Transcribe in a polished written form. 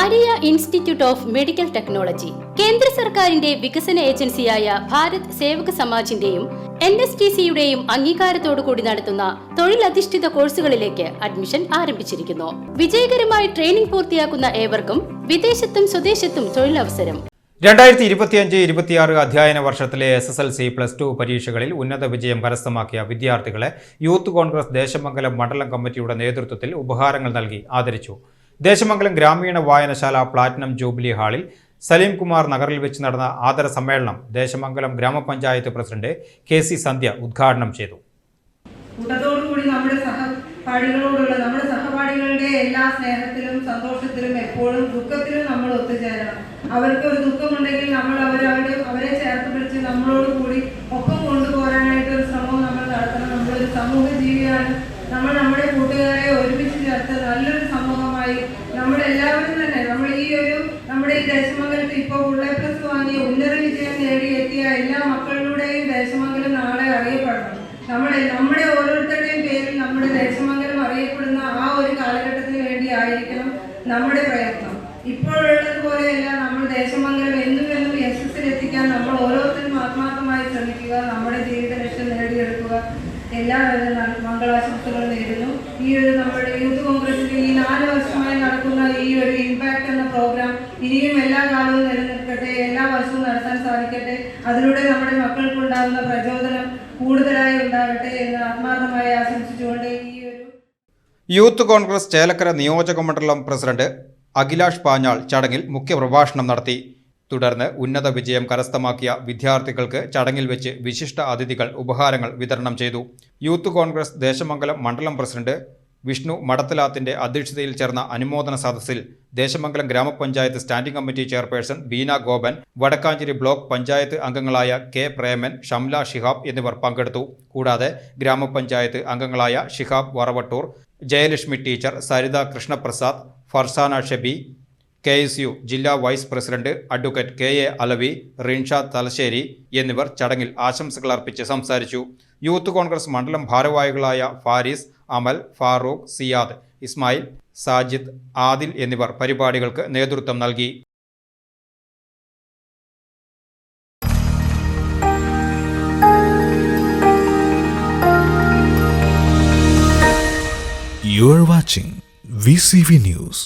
Maria institute of medical technology കേന്ദ്ര സർക്കാരിന്റെ വികസന ഏജൻസിയായ ഭാരത് സേവക് സമാജിന്റെയും NSTCയുടെയും അംഗീകാരത്തോടുകൂടി നടത്തുന്ന തൊഴിലധിഷ്ഠിത കോഴ്സുകളിലേക്ക് അഡ്മിഷൻ ആരംഭിച്ചിരിക്കുന്നു. വിജയകരമായി ട്രെയിനിംഗ് പൂർത്തിയാക്കുന്ന ഏവർക്കും വിദേശത്തും സ്വദേശത്തും തൊഴിലവസരം. 2025-26 അധ്യയന വർഷത്തിലെ SSLC+2 പരീക്ഷകളിൽ ഉന്നത വിജയം കരസ്ഥമാക്കിയ വിദ്യാർത്ഥികളെ യൂത്ത് കോൺഗ്രസ് ദേശമംഗലം മണ്ഡലം കമ്മിറ്റിയുടെ നേതൃത്വത്തിൽ ഉപഹാരങ്ങൾ നൽകി ആദരിച്ചു. ദേശമംഗലം ഗ്രാമീണ വായനശാല പ്ലാറ്റിനം ജൂബിലി ഹാളിൽ സലീം കുമാർ നഗറിൽ വെച്ച് നടന്ന ആദര സമ്മേളനം ദേശമംഗലം ഗ്രാമപഞ്ചായത്ത് പ്രസിഡന്റ് KC സന്ധ്യ ഉദ്ഘാടനം ചെയ്തു. നമ്മുടെ സഹപാഠികളുടെ എല്ലാ സ്നേഹത്തിലും സന്തോഷത്തിലും എപ്പോഴും ദുഃഖത്തിലും നമ്മൾ ഒത്തുചേരണം. അവർക്ക് ഒരു ദുഃഖമുണ്ടെങ്കിൽ നമ്മൾ അവരെ ചേർത്ത് പിടിച്ച് നമ്മളോട് കൂടി ഒപ്പം കൊണ്ടുപോകാനായിട്ട് ഒരു ശ്രമവും നമ്മൾ നടത്തണം. നമ്മളൊരു സമൂഹ ജീവിയാണ്. നമ്മൾ നമ്മുടെ കൂട്ടുകാരെ ഒരുമിച്ച് ചേർത്ത് നല്ലൊരു സമൂഹമായി നമ്മളെല്ലാവരും തന്നെ നമ്മുടെ ഈ ദേശമംഗലത്ത് ഇപ്പോൾ A+ വാങ്ങി ഉന്നത വിജയം നേടിയെത്തിയ എല്ലാ മക്കളിലൂടെയും ദേശമംഗലം നാളെ അറിയപ്പെടണം. നമ്മുടെ ഓരോരുത്തരുടെയും പേരിൽ നമ്മുടെ ദേശമംഗലം അറിയപ്പെടുന്ന ആ ഒരു കാലഘട്ടത്തിന് വേണ്ടി ആയിരിക്കണം നമ്മുടെ പ്രയത്നം. ഇപ്പോഴുള്ളതുപോലെയല്ല, നമ്മൾ ദേശമംഗലം എന്നും യശസ്സിൽ എത്തിക്കാൻ നമ്മൾ ഓരോരുത്തരും ആത്മാർത്ഥമായി ശ്രമിക്കുക. നമ്മുടെ ജീവിത ലക്ഷ്യം നേടിയെടുക്കുക. എല്ലാവരും മംഗളാശംസകൾ നേരുന്നു. നമ്മുടെ യൂത്ത് കോൺഗ്രസിന്റെ ഈ 4 വർഷമായി നടക്കുന്ന ഈ ഒരു ഇമ്പാക്ട് എന്ന പ്രോഗ്രാം ഇനിയും എല്ലാ കാലവും നിലനിൽക്കട്ടെ, എല്ലാ വർഷവും നടത്താൻ സാധിക്കട്ടെ. അതിലൂടെ നമ്മുടെ മക്കൾക്കുണ്ടാകുന്ന പ്രചോദനം കൂടുതലായി ഉണ്ടാകട്ടെ എന്ന് ആത്മാർത്ഥമായി ആശംസിച്ചുകൊണ്ട് യൂത്ത് കോൺഗ്രസ് ചേലക്കര നിയോജക മണ്ഡലം പ്രസിഡന്റ് അഖിലാഷ് പാഞ്ഞാൾ ചടങ്ങിൽ മുഖ്യപ്രഭാഷണം നടത്തി. തുടർന്ന് ഉന്നത വിജയം കരസ്ഥമാക്കിയ വിദ്യാർത്ഥികൾക്ക് ചടങ്ങിൽ വെച്ച് വിശിഷ്ട അതിഥികൾ ഉപഹാരങ്ങൾ വിതരണം ചെയ്തു. യൂത്ത് കോൺഗ്രസ് ദേശമംഗലം മണ്ഡലം പ്രസിഡന്റ് വിഷ്ണു മടത്തലാത്തിന്റെ അധ്യക്ഷതയിൽ ചേർന്ന അനുമോദന സദസ്സിൽ ദേശമംഗലം ഗ്രാമപഞ്ചായത്ത് standing committee chairperson Beena Gopan, Vadakkanchery block panchayat അംഗങ്ങളായ K പ്രേമൻ, ഷംല ഷിഹാബ് എന്നിവർ പങ്കെടുത്തു. കൂടാതെ ഗ്രാമപഞ്ചായത്ത് അംഗങ്ങളായ ഷിഹാബ് വറവട്ടൂർ, ജയലക്ഷ്മി ടീച്ചർ, സരിത കൃഷ്ണപ്രസാദ്, ഫർസാന ഷബി, KSU ജില്ലാ vice president advocate KA Alavi, Rinshad Thalassery എന്നിവർ ചടങ്ങിൽ ആശംസകൾ അർപ്പിച്ച് സംസാരിച്ചു. യൂത്ത് കോൺഗ്രസ് മണ്ഡലം ഭാരവാഹികളായ ഫാരിസ്, അമൽ, ഫാറൂഖ്, സിയാദ്, ഇസ്മായിൽ, സാജിദ്, ആദിൽ എന്നിവർ പരിപാടികൾക്ക് നേതൃത്വം നൽകി. You are watching VCV News.